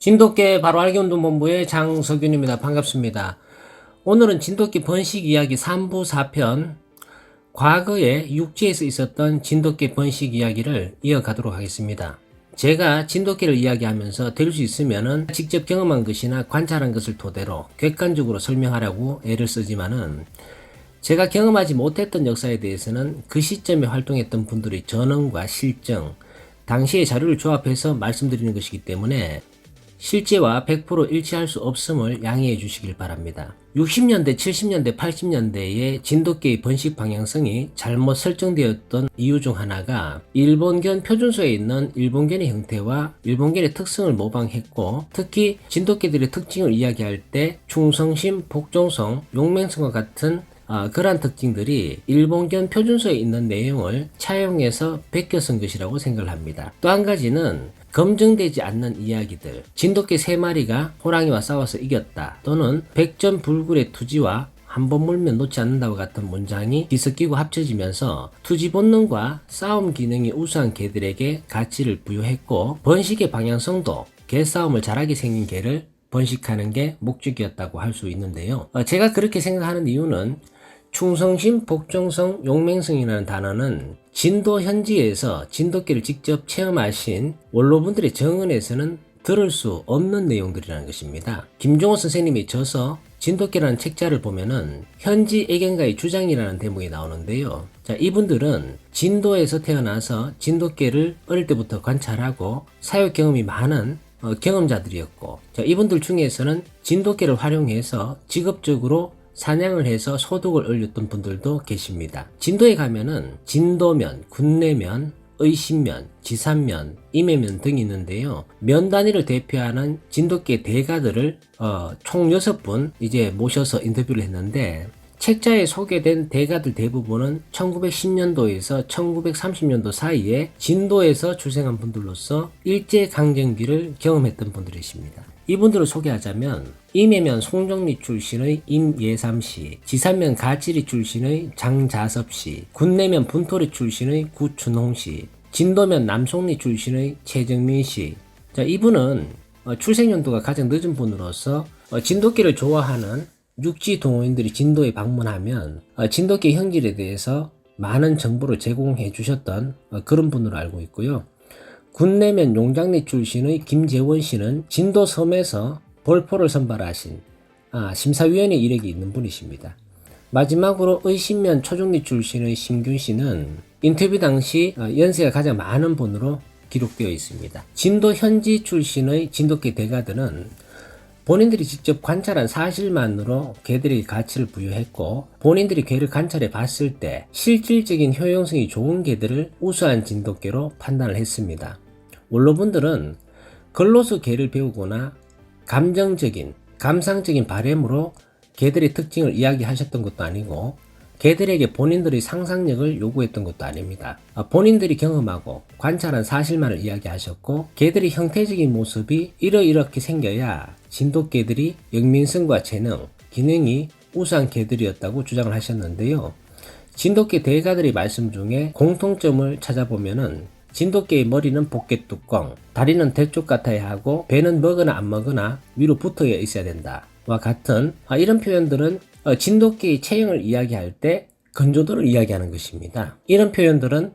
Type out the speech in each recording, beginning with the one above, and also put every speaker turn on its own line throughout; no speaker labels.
진돗개 바로 알기 운동본부의 장석윤입니다. 반갑습니다. 오늘은 진돗개 번식 이야기 3부 4편, 과거에 육지에서 있었던 진돗개 번식 이야기를 이어가도록 하겠습니다. 제가 진돗개를 이야기하면서 될 수 있으면 직접 경험한 것이나 관찰한 것을 토대로 객관적으로 설명하려고 애를 쓰지만은, 제가 경험하지 못했던 역사에 대해서는 그 시점에 활동했던 분들의 전언과 실정, 당시의 자료를 조합해서 말씀드리는 것이기 때문에 실제와 100% 일치할 수 없음을 양해해 주시길 바랍니다. 60년대, 70년대, 80년대의 진돗개의 번식 방향성이 잘못 설정되었던 이유 중 하나가 일본견 표준소에 있는 일본견의 형태와 일본견의 특성을 모방했고, 특히 진돗개들의 특징을 이야기할 때 충성심, 복종성, 용맹성과 같은 그러한 특징들이 일본견 표준소에 있는 내용을 차용해서 베껴 쓴 것이라고 생각을 합니다. 또 한 가지는 검증되지 않는 이야기들, 진돗개 3마리가 호랑이와 싸워서 이겼다, 또는 백전불굴의 투지와 한 번 물면 놓지 않는다와 같은 문장이 뒤섞이고 합쳐지면서 투지 본능과 싸움 기능이 우수한 개들에게 가치를 부여했고, 번식의 방향성도 개싸움을 잘하게 생긴 개를 번식하는 게 목적이었다고 할 수 있는데요. 제가 그렇게 생각하는 이유는 충성심, 복종성, 용맹성이라는 단어는 진도 현지에서 진돗개를 직접 체험하신 원로분들의 정언에서는 들을 수 없는 내용들이라는 것입니다. 김종호 선생님의 저서 진돗개라는 책자를 보면은 현지 애견가의 주장이라는 대목이 나오는데요. 자, 이분들은 진도에서 태어나서 진돗개를 어릴 때부터 관찰하고 사육 경험이 많은 경험자들이었고, 자, 이분들 중에서는 진돗개를 활용해서 직업적으로 사냥을 해서 소득을 올렸던 분들도 계십니다. 진도에 가면은 진도면, 군내면, 의신면, 지산면, 임해면 등이 있는데요. 면 단위를 대표하는 진돗개 대가들을 총 6분 이제 모셔서 인터뷰를 했는데, 책자에 소개된 대가들 대부분은 1910년도에서 1930년도 사이에 진도에서 출생한 분들로서 일제강점기를 경험했던 분들이십니다. 이분들을 소개하자면 임해면 송정리 출신의 임예삼씨, 지산면 가지리 출신의 장자섭씨, 군내면 분토리 출신의 구춘홍씨, 진도면 남송리 출신의 최정민씨. 자, 이분은 출생 연도가 가장 늦은 분으로서 진돗개를 좋아하는 육지 동호인들이 진도에 방문하면 진돗개 형질에 대해서 많은 정보를 제공해 주셨던 그런 분으로 알고 있고요. 군내면 용장리 출신의 김재원 씨는 진도 섬에서 벌포를 선발하신 심사위원회 이력이 있는 분이십니다. 마지막으로 의신면 초중리 출신의 심균 씨는 인터뷰 당시 연세가 가장 많은 분으로 기록되어 있습니다. 진도 현지 출신의 진돗개 대가들은 본인들이 직접 관찰한 사실만으로 개들에게 가치를 부여했고, 본인들이 개를 관찰해 봤을 때 실질적인 효용성이 좋은 개들을 우수한 진돗개로 판단을 했습니다. 원로분들은 글로서 개를 배우거나 감정적인, 감상적인 바램으로 개들의 특징을 이야기하셨던 것도 아니고, 개들에게 본인들의 상상력을 요구했던 것도 아닙니다. 본인들이 경험하고 관찰한 사실만을 이야기하셨고, 개들의 형태적인 모습이 이렇게 생겨야 진돗개들이 영민성과 재능, 기능이 우수한 개들이었다고 주장을 하셨는데요. 진돗개 대가들의 말씀 중에 공통점을 찾아보면은 진돗개의 머리는 복개 뚜껑, 다리는 대쪽 같아야 하고, 배는 먹으나 안 먹으나 위로 붙어 있어야 된다 와 같은 이런 표현들은 진돗개의 체형을 이야기할 때 건조도를 이야기하는 것입니다. 이런 표현들은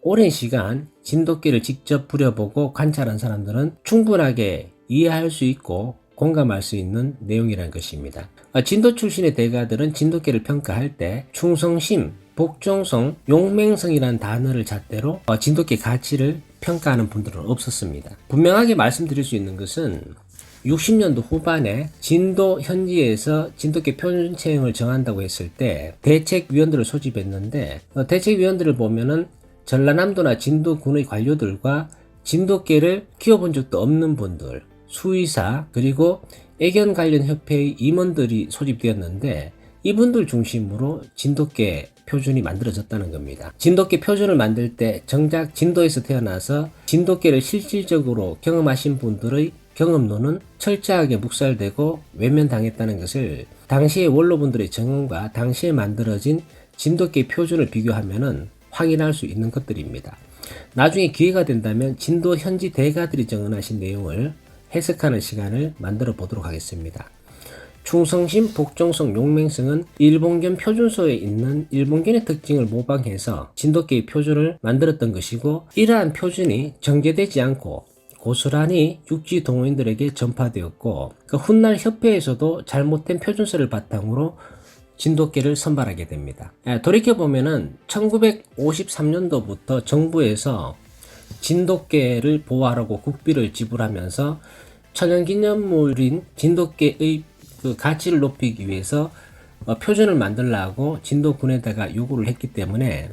오랜 시간 진돗개를 직접 부려보고 관찰한 사람들은 충분하게 이해할 수 있고 공감할 수 있는 내용이라는 것입니다. 진도 출신의 대가들은 진돗개를 평가할 때 충성심, 복종성, 용맹성이라는 단어를 잣대로 진돗개 가치를 평가하는 분들은 없었습니다. 분명하게 말씀드릴 수 있는 것은 60년도 후반에 진도 현지에서 진돗개 표준 체형을 정한다고 했을 때 대책위원들을 소집했는데, 대책위원들을 보면은 전라남도나 진도군의 관료들과 진돗개를 키워본 적도 없는 분들, 수의사, 그리고 애견 관련 협회의 임원들이 소집되었는데, 이분들 중심으로 진돗개 표준이 만들어졌다는 겁니다. 진돗개 표준을 만들 때 정작 진도에서 태어나서 진돗개를 실질적으로 경험하신 분들의 경험론은 철저하게 묵살되고 외면당했다는 것을 당시의 원로분들의 정언과 당시에 만들어진 진돗개 표준을 비교하면 확인할 수 있는 것들입니다. 나중에 기회가 된다면 진도 현지 대가들이 정언하신 내용을 해석하는 시간을 만들어 보도록 하겠습니다. 충성심, 복종성, 용맹성은 일본견 표준소에 있는 일본견의 특징을 모방해서 진돗개의 표준을 만들었던 것이고, 이러한 표준이 정제되지 않고 고스란히 육지 동호인들에게 전파되었고, 그 훗날 협회에서도 잘못된 표준서를 바탕으로 진돗개를 선발하게 됩니다. 돌이켜보면은 1953년도부터 정부에서 진돗개를 보호하라고 국비를 지불하면서 천연기념물인 진돗개의 그 가치를 높이기 위해서 표준을 만들라고 진도군에다가 요구를 했기 때문에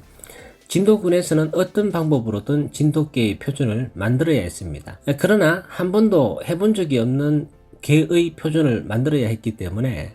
진도군에서는 어떤 방법으로든 진돗개의 표준을 만들어야 했습니다. 그러나 한 번도 해본 적이 없는 개의 표준을 만들어야 했기 때문에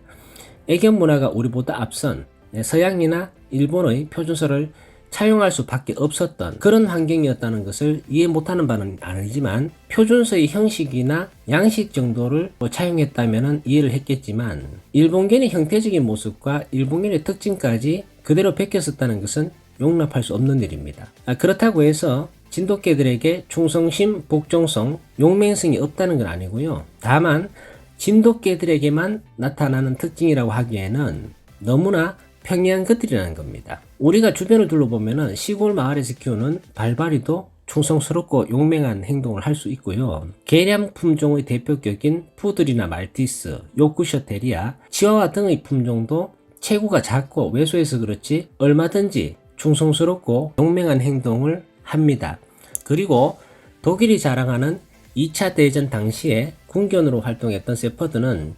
애견 문화가 우리보다 앞선 서양이나 일본의 표준서를 차용할 수밖에 없었던 그런 환경이었다는 것을 이해 못하는 바는 아니지만, 표준서의 형식이나 양식 정도를 차용했다면 이해를 했겠지만 일본견의 형태적인 모습과 일본견의 특징까지 그대로 베꼈었다는 것은 용납할 수 없는 일입니다. 그렇다고 해서 진돗개들에게 충성심, 복종성, 용맹성이 없다는 건 아니고요. 다만 진돗개들에게만 나타나는 특징이라고 하기에는 너무나 평이한 것들이라는 겁니다. 우리가 주변을 둘러보면 시골 마을에서 키우는 발발이도 충성스럽고 용맹한 행동을 할 수 있고요. 개량 품종의 대표격인 푸들이나 말티스, 요크셔 테리아, 치와와 등의 품종도 체구가 작고 왜소해서 그렇지 얼마든지 충성스럽고 용맹한 행동을 합니다. 그리고 독일이 자랑하는 2차 대전 당시에 군견으로 활동했던 세퍼드는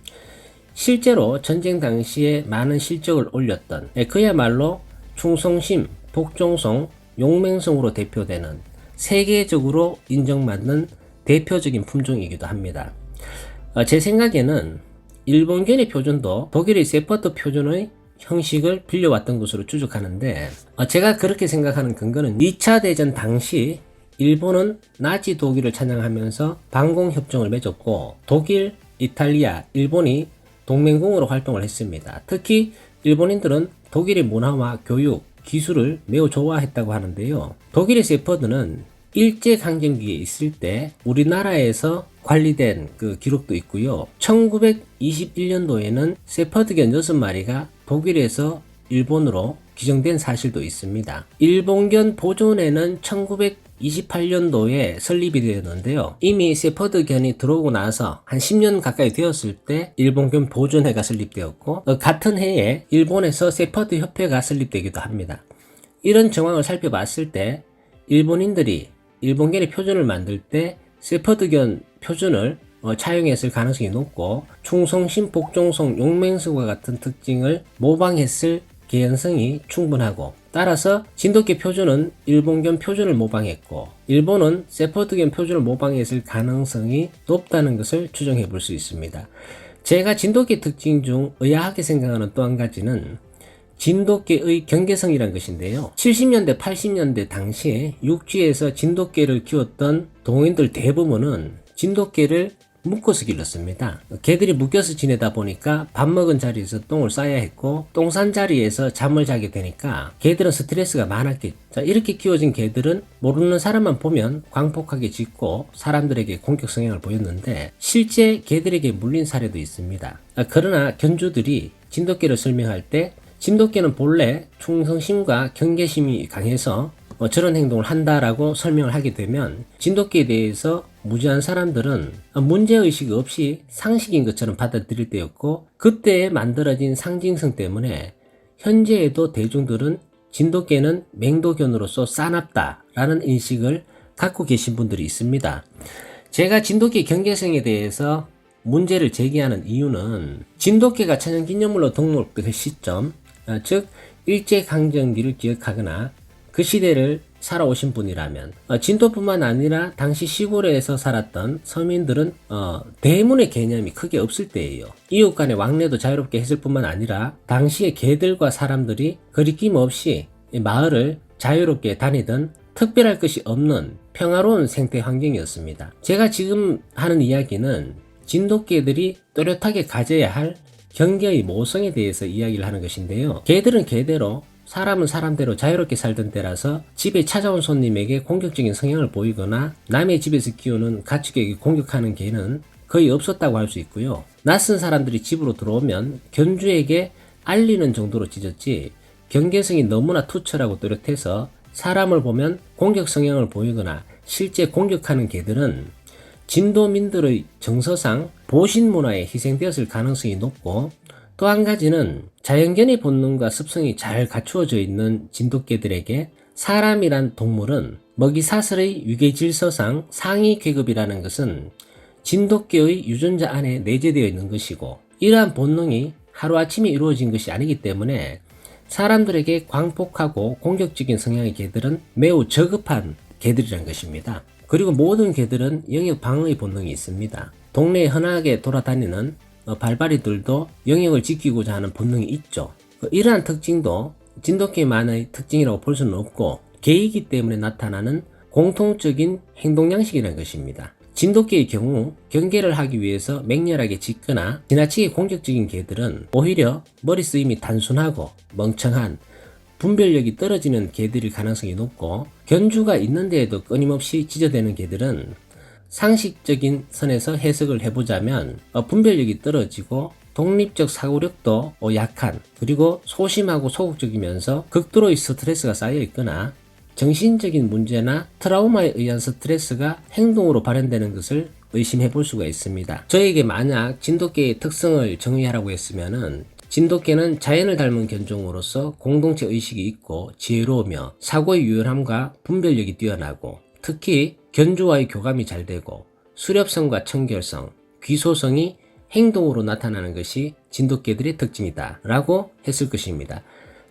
실제로 전쟁 당시에 많은 실적을 올렸던, 그야말로 충성심, 복종성, 용맹성으로 대표되는 세계적으로 인정받는 대표적인 품종이기도 합니다. 제 생각에는 일본견의 표준도 독일의 세퍼드 표준의 형식을 빌려왔던 것으로 추측하는데, 제가 그렇게 생각하는 근거는 2차 대전 당시 일본은 나치 독일을 찬양하면서 방공협정을 맺었고, 독일, 이탈리아, 일본이 동맹국으로 활동을 했습니다. 특히 일본인들은 독일의 문화와 교육, 기술을 매우 좋아했다고 하는데요. 독일의 세퍼드는 일제강점기에 있을 때 우리나라에서 관리된 그 기록도 있고요. 1921년도에는 세퍼드견 6마리가 독일에서 일본으로 기증된 사실도 있습니다. 일본견 보존에는 1928년도에 설립이 되었는데요. 이미 세퍼드견이 들어오고 나서 한 10년 가까이 되었을 때 일본견 보존회가 설립되었고, 같은 해에 일본에서 세퍼드 협회가 설립되기도 합니다. 이런 정황을 살펴봤을 때 일본인들이 일본견의 표준을 만들 때 세퍼드견 표준을 차용했을 가능성이 높고, 충성심, 복종성, 용맹성과 같은 특징을 모방했을 개연성이 충분하고, 따라서 진돗개 표준은 일본견 표준을 모방했고 일본은 세퍼드견 표준을 모방했을 가능성이 높다는 것을 추정해 볼 수 있습니다. 제가 진돗개 특징 중 의아하게 생각하는 또 한 가지는 진돗개의 경계성이란 것인데요. 70년대, 80년대 당시에 육지에서 진돗개를 키웠던 동호인들 대부분은 진돗개를 묶어서 길렀습니다. 개들이 묶여서 지내다 보니까 밥 먹은 자리에서 똥을 싸야 했고, 똥 싼 자리에서 잠을 자게 되니까 개들은 스트레스가 많았겠죠. 이렇게 키워진 개들은 모르는 사람만 보면 광폭하게 짖고 사람들에게 공격 성향을 보였는데, 실제 개들에게 물린 사례도 있습니다. 그러나 견주들이 진돗개를 설명할 때 진돗개는 본래 충성심과 경계심이 강해서 저런 행동을 한다라고 설명을 하게 되면 진돗개에 대해서 무지한 사람들은 문제의식 없이 상식인 것처럼 받아들일 때였고, 그때에 만들어진 상징성 때문에 현재에도 대중들은 진돗개는 맹도견으로서 싸납다라는 인식을 갖고 계신 분들이 있습니다. 제가 진돗개 경계성에 대해서 문제를 제기하는 이유는 진돗개가 천연기념물로 등록된 시점, 즉 일제강점기를 기억하거나 그 시대를 살아오신 분이라면, 진도뿐만 아니라 당시 시골에서 살았던 서민들은 대문의 개념이 크게 없을 때예요. 이웃 간의 왕래도 자유롭게 했을 뿐만 아니라 당시에 개들과 사람들이 거리낌 없이 마을을 자유롭게 다니던 특별할 것이 없는 평화로운 생태 환경이었습니다. 제가 지금 하는 이야기는 진돗개들이 또렷하게 가져야 할 경계의 모성에 대해서 이야기를 하는 것인데요. 개들은 개대로, 사람은 사람대로 자유롭게 살던 때라서 집에 찾아온 손님에게 공격적인 성향을 보이거나 남의 집에서 키우는 가축에게 공격하는 개는 거의 없었다고 할 수 있고요. 낯선 사람들이 집으로 들어오면 견주에게 알리는 정도로 짖었지 경계성이 너무나 투철하고 또렷해서 사람을 보면 공격 성향을 보이거나 실제 공격하는 개들은 진도민들의 정서상 보신 문화에 희생되었을 가능성이 높고, 또 한 가지는 자연견의 본능과 습성이 잘 갖추어져 있는 진돗개들에게 사람이란 동물은 먹이사슬의 유계질서상 상위 계급이라는 것은 진돗개의 유전자 안에 내재되어 있는 것이고, 이러한 본능이 하루아침에 이루어진 것이 아니기 때문에 사람들에게 광폭하고 공격적인 성향의 개들은 매우 저급한 개들이란 것입니다. 그리고 모든 개들은 영역 방어의 본능이 있습니다. 동네에 흔하게 돌아다니는 발발이들도 영역을 지키고자 하는 본능이 있죠. 이러한 특징도 진돗개만의 특징이라고 볼 수는 없고 개이기 때문에 나타나는 공통적인 행동 양식이라는 것입니다. 진돗개의 경우 경계를 하기 위해서 맹렬하게 짖거나 지나치게 공격적인 개들은 오히려 머리 쓰임이 단순하고 멍청한 분별력이 떨어지는 개들일 가능성이 높고, 견주가 있는데에도 끊임없이 짖어대는 개들은 상식적인 선에서 해석을 해보자면 분별력이 떨어지고 독립적 사고력도 약한, 그리고 소심하고 소극적이면서 극도로의 스트레스가 쌓여 있거나 정신적인 문제나 트라우마에 의한 스트레스가 행동으로 발현되는 것을 의심해 볼 수가 있습니다. 저에게 만약 진돗개의 특성을 정의하라고 했으면은 진돗개는 자연을 닮은 견종으로서 공동체 의식이 있고 지혜로우며 사고의 유연함과 분별력이 뛰어나고, 특히 견주와의 교감이 잘 되고 수렵성과 청결성, 귀소성이 행동으로 나타나는 것이 진돗개들의 특징이다 라고 했을 것입니다.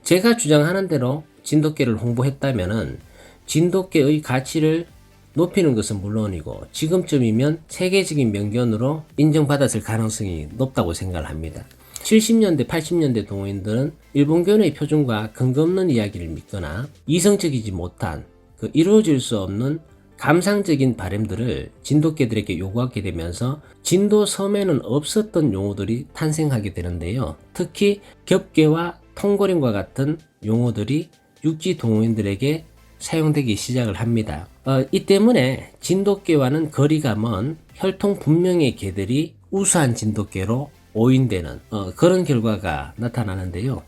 제가 주장하는 대로 진돗개를 홍보했다면은 진돗개의 가치를 높이는 것은 물론이고 지금쯤이면 세계적인 명견으로 인정받았을 가능성이 높다고 생각을 합니다. 70년대, 80년대 동호인들은 일본견의 표준과 근거 없는 이야기를 믿거나 이성적이지 못한 이루어질 수 없는 감상적인 바램들을 진돗개들에게 요구하게 되면서 진도 섬에는 없었던 용어들이 탄생하게 되는데요. 특히 겹개와 통고림과 같은 용어들이 육지 동호인들에게 사용되기 시작을 합니다. 이 때문에 진돗개와는 거리가 먼 혈통 분명의 개들이 우수한 진돗개로 오인되는 그런 결과가 나타나는데요.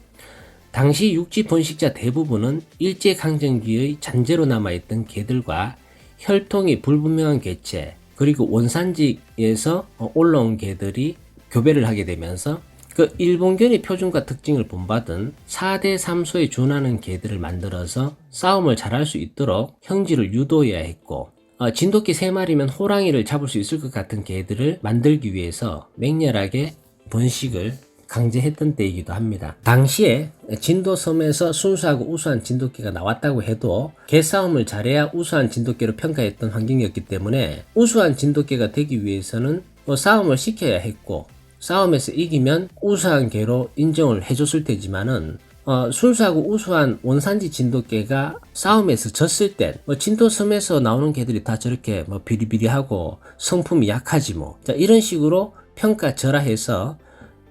당시 육지 번식자 대부분은 일제강점기의 잔재로 남아있던 개들과 혈통이 불분명한 개체, 그리고 원산지에서 올라온 개들이 교배를 하게 되면서 일본견의 표준과 특징을 본받은 4대 3소에 준하는 개들을 만들어서 싸움을 잘할 수 있도록 형질을 유도해야 했고, 진돗개 3마리면 호랑이를 잡을 수 있을 것 같은 개들을 만들기 위해서 맹렬하게 번식을 강제했던 때이기도 합니다. 당시에 진도섬에서 순수하고 우수한 진돗개가 나왔다고 해도 개싸움을 잘해야 우수한 진돗개로 평가했던 환경이었기 때문에 우수한 진돗개가 되기 위해서는 싸움을 시켜야 했고, 싸움에서 이기면 우수한 개로 인정을 해줬을 테지만은 순수하고 우수한 원산지 진돗개가 싸움에서 졌을 땐 진도섬에서 나오는 개들이 다 저렇게 비리비리하고 성품이 약하지 자, 이런 식으로 평가절하해서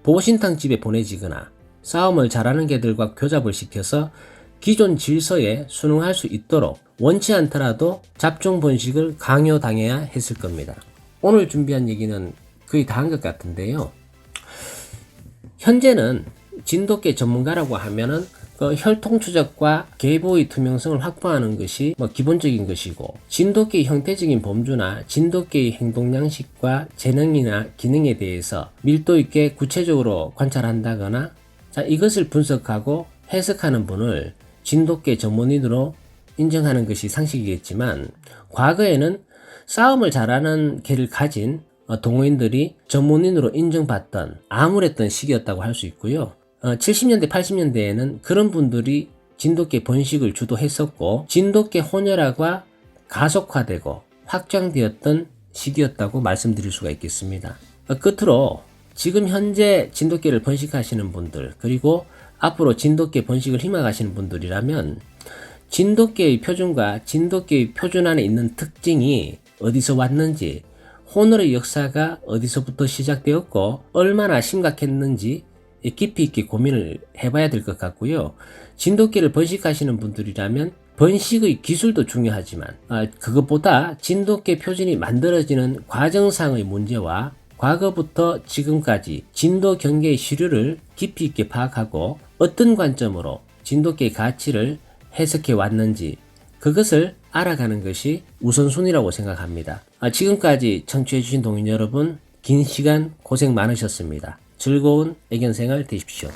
보신탕 집에 보내지거나 싸움을 잘하는 개들과 교잡을 시켜서 기존 질서에 순응할 수 있도록 원치 않더라도 잡종 번식을 강요당해야 했을 겁니다. 오늘 준비한 얘기는 거의 다 한 것 같은데요. 현재는 진돗개 전문가라고 하면은 혈통 추적과 계보의 투명성을 확보하는 것이 기본적인 것이고, 진돗개의 형태적인 범주나 진돗개의 행동 양식과 재능이나 기능에 대해서 밀도 있게 구체적으로 관찰한다거나 이것을 분석하고 해석하는 분을 진돗개 전문인으로 인정하는 것이 상식이겠지만, 과거에는 싸움을 잘하는 개를 가진 동호인들이 전문인으로 인정받던 암울했던 시기였다고 할 수 있고요. 70년대 80년대에는 그런 분들이 진돗개 번식을 주도했었고 진돗개 혼혈화가 가속화되고 확장되었던 시기였다고 말씀드릴 수가 있겠습니다. 끝으로 지금 현재 진돗개를 번식하시는 분들, 그리고 앞으로 진돗개 번식을 희망하시는 분들이라면 진돗개의 표준과 진돗개의 표준 안에 있는 특징이 어디서 왔는지, 혼혈의 역사가 어디서부터 시작되었고 얼마나 심각했는지 깊이 있게 고민을 해봐야 될 것 같고요. 진돗개를 번식하시는 분들이라면 번식의 기술도 중요하지만 그것보다 진돗개 표준이 만들어지는 과정상의 문제와 과거부터 지금까지 진도 경계의 시류를 깊이 있게 파악하고 어떤 관점으로 진돗개의 가치를 해석해 왔는지 그것을 알아가는 것이 우선순위라고 생각합니다. 지금까지 청취해주신 동인 여러분, 긴 시간 고생 많으셨습니다. 즐거운 애견생활 되십시오.